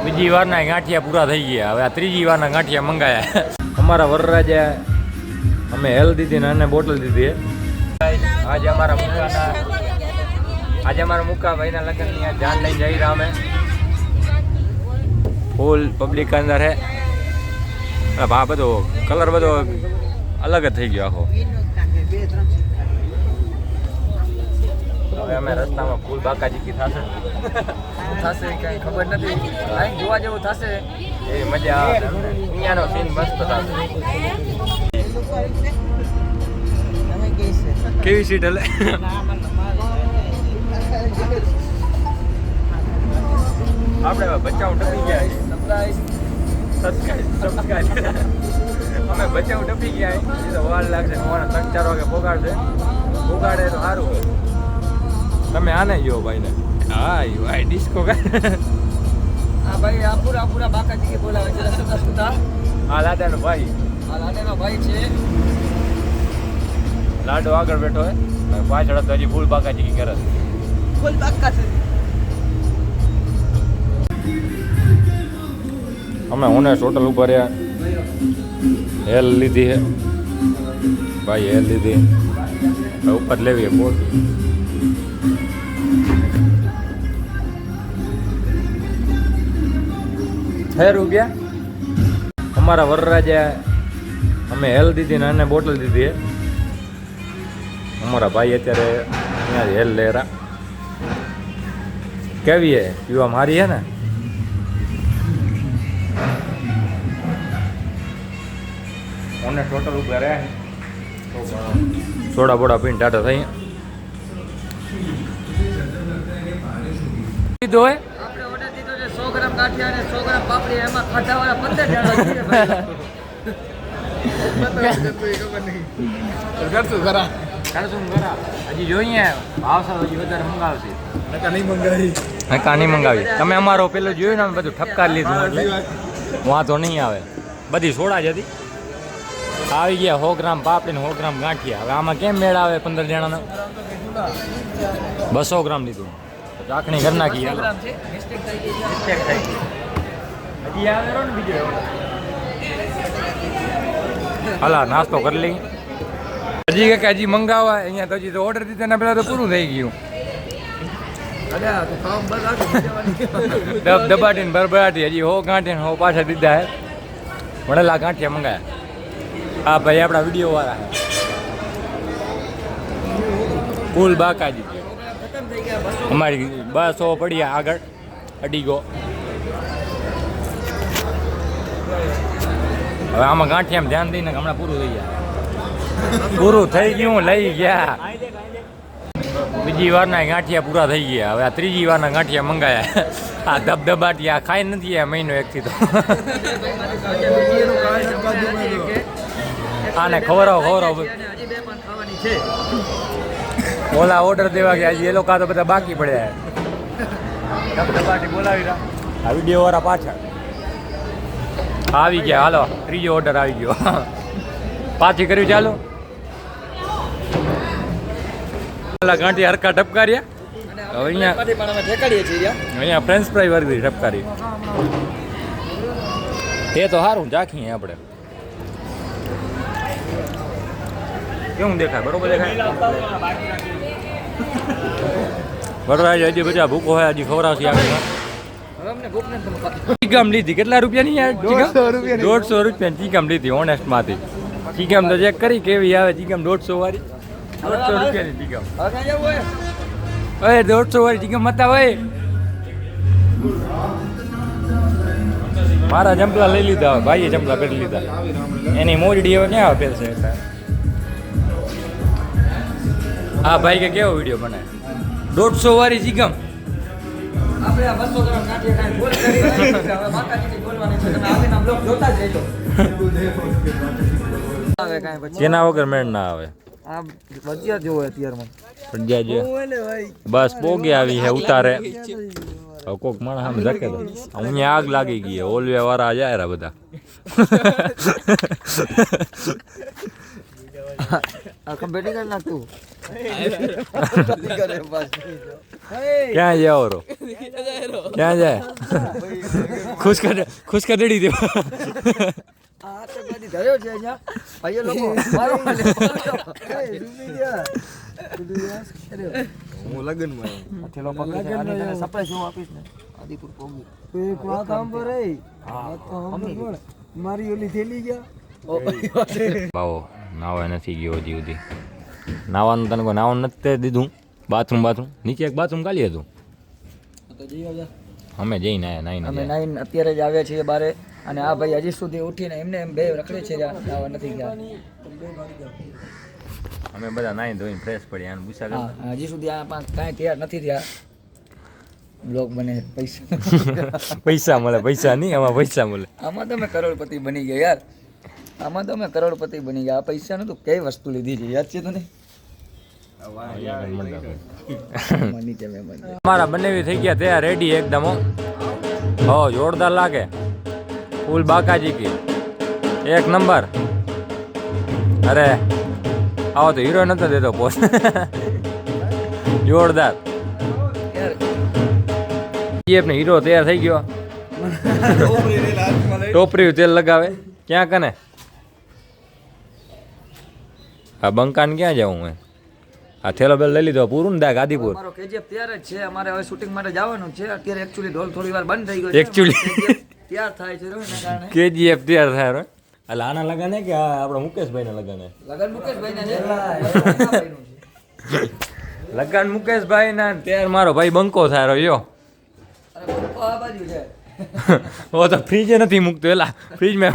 બીજી વારના ગાંઠિયા પૂરા થઈ ગયા, હવે આ ત્રીજી વારના ગાંઠિયા મંગાયા. અમારા વરરાજા અમે હેલ દીધી ને અને બોટલ દીધી. આજે અમારા મુક્કા ભાઈના લગ્નની આ જાન લઈને જઈ રહ્યા અમે. ફૂલ પબ્લિક અંદર હે. આ બધો કલર બધો અલગ જ થઈ ગયો આખો. હવે અમે રસ્તામાં ફૂલ બાકાજી થશે થશે કઈ ખબર નથી. અહીં જોવા જેવું થશે એ મજા આવે. અહીંયાનો સીન મસ્ત થશે. કેવી સીટ હલે? આપણે બચાવ ટપી ગયા. અમે બચાવ ટપી ગયા. વાર લાગશે. 3-4 વાગે પોગાડે તો સારું. તમે આને જો ભાઈ ને. હા ભાઈ ડિસ્કો હા ભાઈ આ પૂરા બાકાજી બોલાવે છે. હા લાડાનો ભાઈ. છે. લાડો આગળ બેઠો હે. પાછળ તો હજી ફૂલ બાકાજી કરે. ફૂલ બાકાજી. અમે ઓનેસ હોટલ ઉપર રહ્યા. હેલ લીધી હે ભાઈ. હેલ લીધી ઉપર લેવી બોલ. રૂપિયા અમારા વરરાજા અમે હેલ દીધી ને અને બોટલ દીધી. અમારા ભાઈ અત્યારે અહીંયા હેલ લેરા. કેવી હે? પીવા મારી હે ને? ઓને ટોટલ ઉપર રહ્યા. સોડા બોડા પીને ટાટા થઈ દીધો હે. 100 ગ્રામ ગાંઠિયા અને 100 ગ્રામ પાપડી. એમાં ખાધાવાળા 15 હજી જોઈએ. આવશે હજી વધારે મંગાવશે. નહીં મંગાવી. તમે અમારો પેલો જોયું ને અમે બધું ઠપકાર લીધું એટલે વાંધો નહીં આવે. બધી સોડા જ હતી. આવી ગયા 100 ગ્રામ પાપડી ને 100 ગ્રામ ગાંઠિયા. હવે આમાં કેમ મેળ આવે? 15 જણાનો 200 ગ્રામ લીધું. ચાકણી કરી નાખી. હાલા નાસ્તો કરી લઈ. હજી કે હજી મંગાવા અહીંયા તો હજી તો ઓર્ડર દીધા ને પેલા તો પૂરું થઈ ગયું. દબાટી ને બરબરાટી હજી 100 ગાંઠિયા 100 પાછા દીધા હે. વણેલા ગાંઠિયા મંગાયા. હા ભાઈ આપણા વિડીયો વાળા હે. ફૂલ બાકાજી. અમારી 200 પડી આગળ અડીગો. હવે આમાં ગાંઠિયામાં ધ્યાન દઈને હમણાં પૂરું થઈ ગયા. પૂરું થઈ ગયું લઈ ગયા. બીજી વારના ગાંઠિયા પૂરા થઈ ગયા. હવે આ ત્રીજી વારના ગાંઠિયા મંગાયા. આ ધબધબાટી આ ખાઈ નથી આ મહિનો એકથી તો. આને ખવડાવો. ઓલા ઓર્ડર દેવા ગયા. હજી એ લોકો તો બધા બાકી પડ્યા. ધબધબાટી બોલાવી રહ્યા. આ વિડીયો વાળા પાછળ આવી ગયા. હાલો ત્રીજો ઓર્ડર આવી ગયો. પાછી કર્યું ચાલો. ગાંઠિયા હરખા ઠપકાર્યા. હવે અહીંયા ફ્રેન્ચ ફ્રાઈ વર્ગી ઠપકારી. તે તો સારું ચાખીએ આપણે. કેવું દેખાય? બરોબર દેખાય. બરોબર. હજી બધા ભૂખો હોય. હજી ખવડાવશે આગળ. ચીકમ લીધી. કેટલા રૂપિયાની? 150 રૂપિયાની ચીકમ લીધી. ઓનેસ્ટ માંથી ચીકમ તો ચેક કરી કેવી આવે. ચીકમ 150 વાળી. 150 રૂપિયાની ચીકમ. 150 વાળી ચીકમ હતા હોય. મારા ચંપલા લઈ લીધા. ભાઈએ ચંપલા કરી લીધા. એની મોજડી હવે ક્યાં પહેરશે? એટલે હા ભાઈ કે કેવો વિડીયો બનાવે? 150 વાળી ચીકમ. આપણે આ 200 ગ્રામ ગાંઠિયા ખાઈ બોલ કરી હવે માતાજીની બોલવાની છે. તમે આગળના બ્લોગ જોતા જ રહેજો. આવે કાઈ પછી જેના વગર મેળ ના આવે. આ ભજીયા જોવો અત્યારમાં. ભજીયા જો બસ પોગે આવી હે ઉતારે. હવે કોક માણસ સામે ધકે દો. અહીંયા આગ લાગી ગઈ. ઓલવે વાળા જાય બધા. બેટિંગ કર નાખ તું ક્યાં જાઓ રો ક્યાં જાય ખુશ કરી દે આ તો ગાડી ધર્યો છે અહીંયા ભાઈઓ લોકો મારો હું લગનમાં થેલો પકડી આની તને સરપ્રાઈઝ હું આપીશ ને આદિપુર પોગી એક વાત સાંભળ રે વાત તો સાંભળ મારી ઓલી થેલી ગયા બાવો નાવા નથી ગયો હજી સુધી નાવાનું તને કોઈ નાવાનું નથી દીધું બાથરૂમ નીચે એક બાથરૂમ ખાલી હતું તો જઈ આવજા અમે જઈને આવ્યા અમે નાઈને નાઈન અત્યારે જ આવ્યા છીએ બારે અને આ ભાઈ હજી સુધી ઉઠીને એમને એમ બે રખડે છે નાવા નથી ગયા અમે બધા નાઈ ધોઈને ફ્રેશ પડી આને ગુસ્સા કરતા હા હજી સુધી આ પાંચ કાંઈ તૈયાર નથી થયા બ્લોગ બને પૈસા પૈસા મળે પૈસા નહીં આમાં પૈસા મળે આમાં તો મેં કરોડપતિ બની ગયા યાર આમાં તો મેં કરોડપતિ બની ગયા આ પૈસાનું તો કઈ વસ્તુ લીધી છે યાદ છે તને મની છે મેં મની અમારા બંનેવી થઈ ગયા તૈયાર રેડી એકદમ હો જોરદાર લાગે ફૂલ બાકાજી કી એક નંબર અરે આવો તો હીરો નતો દેતો પોસ્ટ જોરદાર જીએફ ને હીરો તૈયાર થઈ ગયો ટોપરી તેલ લગાવે ક્યાં કને આ બંકાન ક્યાં જાઉં હું આ થેલો બેલ લઈ લીધો પૂરું ને આદિપુર અમારો કેજીએફ તૈયાર જ છે અમારે હવે શૂટિંગ માટે જવાનું છે અત્યારે એકચ્યુઅલી ઢોલ થોડી વાર બંધ થઈ ગયો છે Actually. તૈયાર થાય છે એના કારણે કેજીએફ તૈયાર થાય રે એટલે આના લગાને કે આપણા મુકેશભાઈ ના લગાને લગન મુકેશભાઈ ના છે લગાન મુકેશભાઈ ના ત્યારે મારો ભાઈ બંકો થાય રહ્યો અરે બંકો આ બાજુ છે ઓ તો ફ્રીજે નથી મૂકતો એલા ફ્રીજમાં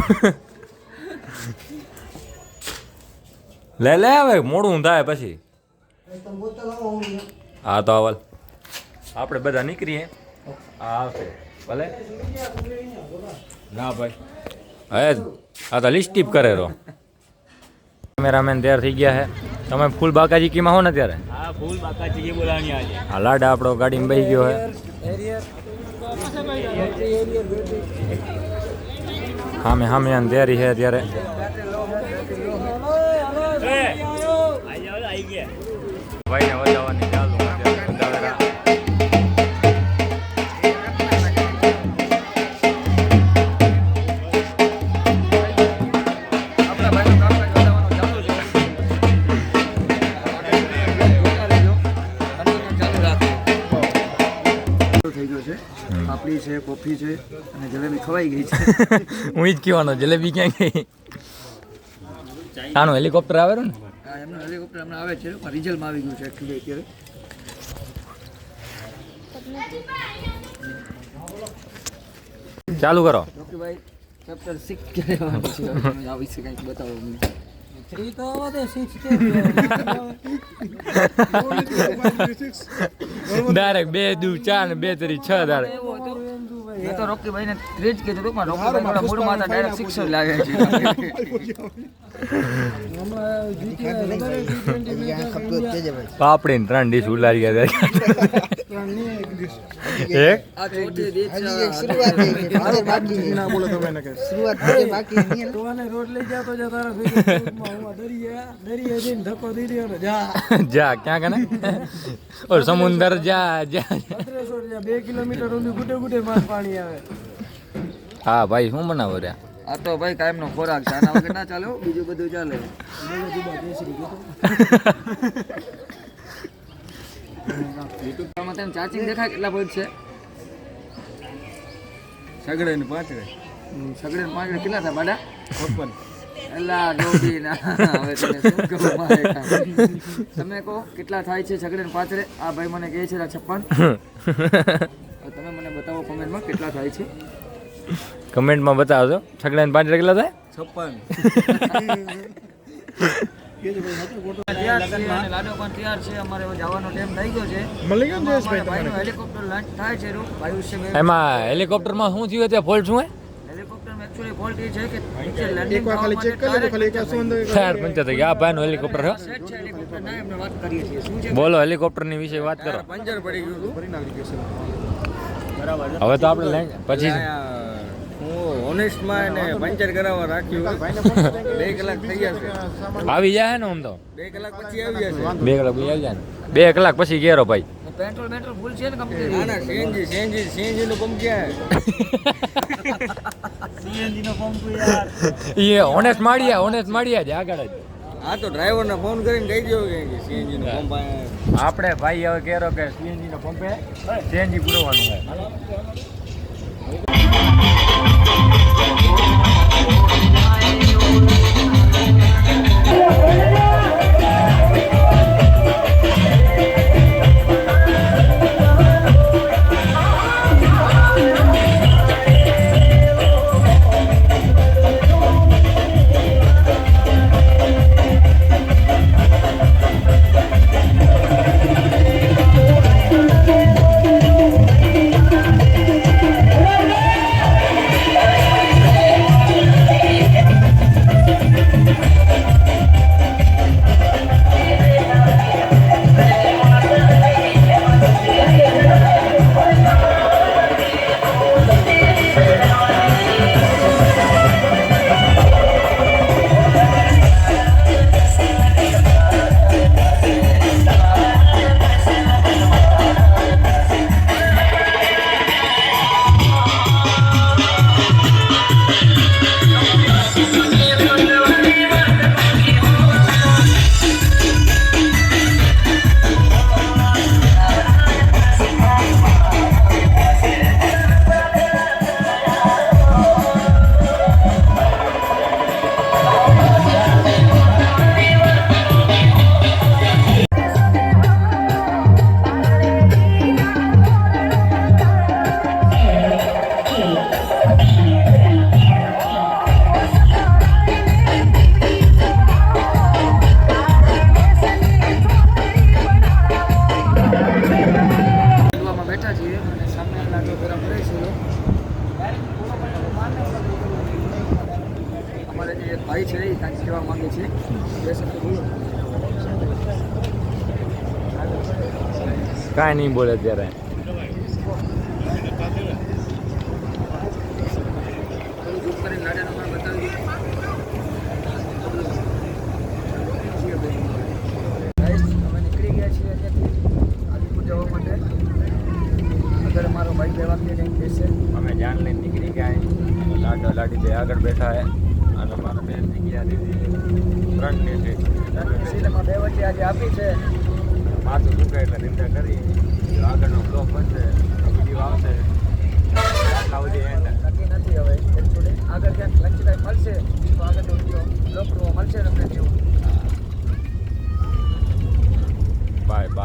લે હવે મોડું થાય પછી હા તો આવલ આપણે બધા નીકળીએ હા આવશે ભલે ના ભાઈ હે આ તો લિસ્ટીપ કરે રો કેમેરામેન તૈયાર થઈ ગયા છે તમે ફૂલ બાકાજી કીમાં હો ને ત્યારે હા ફૂલ બાકાજી કી બોલાવણી આજે આ લાડા આપણો ગાડીમાં બેસી ગયો છે હામે હામે આની તૈયારી છે અત્યારે આવી ગયા ભાઈને વધાવવાની ચાલુ અત્યારે વધાવેરા. આપણા ભાઈનો કામકાજ વધારવાનું ચાલુ છે ચાલુ રાખો થઈ ગયો છે પાપડી છે કોફી છે અને જલેબી ખવાઈ ગઈ છે હું ઈ જ કહેવાનો જલેબી ક્યાં ગઈ આનું હેલિકોપ્ટર આવે ને હા એમનું હેલિકોપ્ટર હમણાં આવે છે પણ રિઝલ્ટમાં આવી ગયું છે એકચ્યુઅલી અત્યારે ચાલુ કરો ડોક્ટરભાઈ ચેપ્ટર 6 ક્યારે આવવાનું છે તમે આ વિશે કંઈક બતાવો અમને થ્રી તો આવા દે સિક્સ કે ડાયરેક્ટ 2 દુ 4 ને 2 તરી 6 દાડે મેં તો રોકીભાઈને ત્રીજ કીધું હતું પણ રોકીભાઈ થોડા મૂડમાં હતા ડાયરેક્ટ 6 જ લાગે છે પાપડી ને 3 ડીશ ઉલારી ગયા એક આ ચોથી દીક્ષ રોડ લઈ જાતો જા તારા દરિયા જઈને ધક્કો દઈ દે જા જા ક્યાં કને ઓર સમુંદર જા જા 2 કિલોમીટર ઊંધી ગુટે ગુટે માં પાણી આવે હા ભાઈ શું બનાવો રે આ તો ભાઈ કાયમનો ખોરાક છે આના વગર ના ચાલે હો, બીજું બધું ચાલે યુટ્યુબમાં તેમ ચાર્જિંગ દેખાય કેટલા પોઈન્ટ છે સગડે ને પાંચડે સગડે ને પાંચ કેટલા થાય બાડા 56 એલા ડોબી ના હવે તને શું કહું મારે કાંઈ. તમે કહો કેટલા થાય છે સગડે ને પાંચડે આ ભાઈ મને કહે છે 56 તમે મને બતાવો કોમેન્ટમાં કેટલા થાય છે કમેન્ટમાં બતાવજો છગડા ને 5 કેટલા થાય 56 લાડો પણ તૈયાર છે અમારે હવે જવાનો ટાઈમ થઈ ગયો છે મળી ગયો ને અમારા ભાઈનું હેલિકોપ્ટર લોન્ચ થાય છે આયુષ્ય એમાં હેલિકોપ્ટરમાં શું થયું ત્યાં ફોલ્ટ શું હે હેલિકોપ્ટરમાં એકચ્યુઅલી ફોલ્ટ એ છે કે નીચે લેન્ડિંગ એકવાર ખાલી ચેક કરી લેજો ખાલી એક શું ટાયર પંચર થઈ ગયા આ ભાઈનું હેલિકોપ્ટર છે સેટ છે હેલિકોપ્ટર ના એમને વાત કરીએ છીએ શું છે બોલો હેલિકોપ્ટરની વિશે વાત કરો પંચર પડી ગયું હતું હવે તો આપણે પછી હું 19 એને પંચર કરાવવા રાખ્યું 2 કલાક થઈ જશે. આવી જાય ને આમ તો 2 કલાક પછી આવી જશે. 2 કલાક પછી આવી જાય ને 2 કલાક પછી ઘેરો ભાઈ. પેટ્રોલ ફૂલ છે ને ના કંપની ના સીએનજી નું પંપ ક્યાં એ ઓનેસ્ટ માળિયા જ આગળ જ. હા તો ડ્રાઈવરને ફોન કરીને કહી દો કે સીએનજી નું પંપ અહીંયા. આપણે ભાઈ હવે કેરો કે સીએનજી નો પંપે સીએનજી પુરવાનું છે. બેઠા છીએ અને સામે લાડો ગરમ કરે છે. અમારે જે એક ભાઈ છે એ કાંઈક કહેવા માંગે છે. બે શબ્દ બોલો. કાંઈ નહીં બોલે ત્યારે. થોડું ઝૂમ કરીને લાડાને મને બતાવી દીધું. અમે નીકળી ગયા છીએ અહીંયાથી આદિપુર જવા માટે. અગર મારો ભાઈ બે વાગ્યે કંઈક કહેશે. અમે જાન લઈને નીકળી ગયા. લાડો લાડી બે આગળ બેઠા હે અને મારા બેન જગ્યા દીધી 3 ની સીટ. સીટમાં 2 વચ્ચે આજે આપી છે. માથું દુખાય એટલે નિંદા કરી. આગળનો બ્લોક બનશે, વિડીયો આવશે. આટલા સુધી એન્ડ નક્કી નથી હવે એકચ્યુઅલી આગળ ક્યાંક લંચ ટાઈમ મળશે તો આગળનો વિડીયો બ્લોક મળશે તમને જેવું. Bye bye.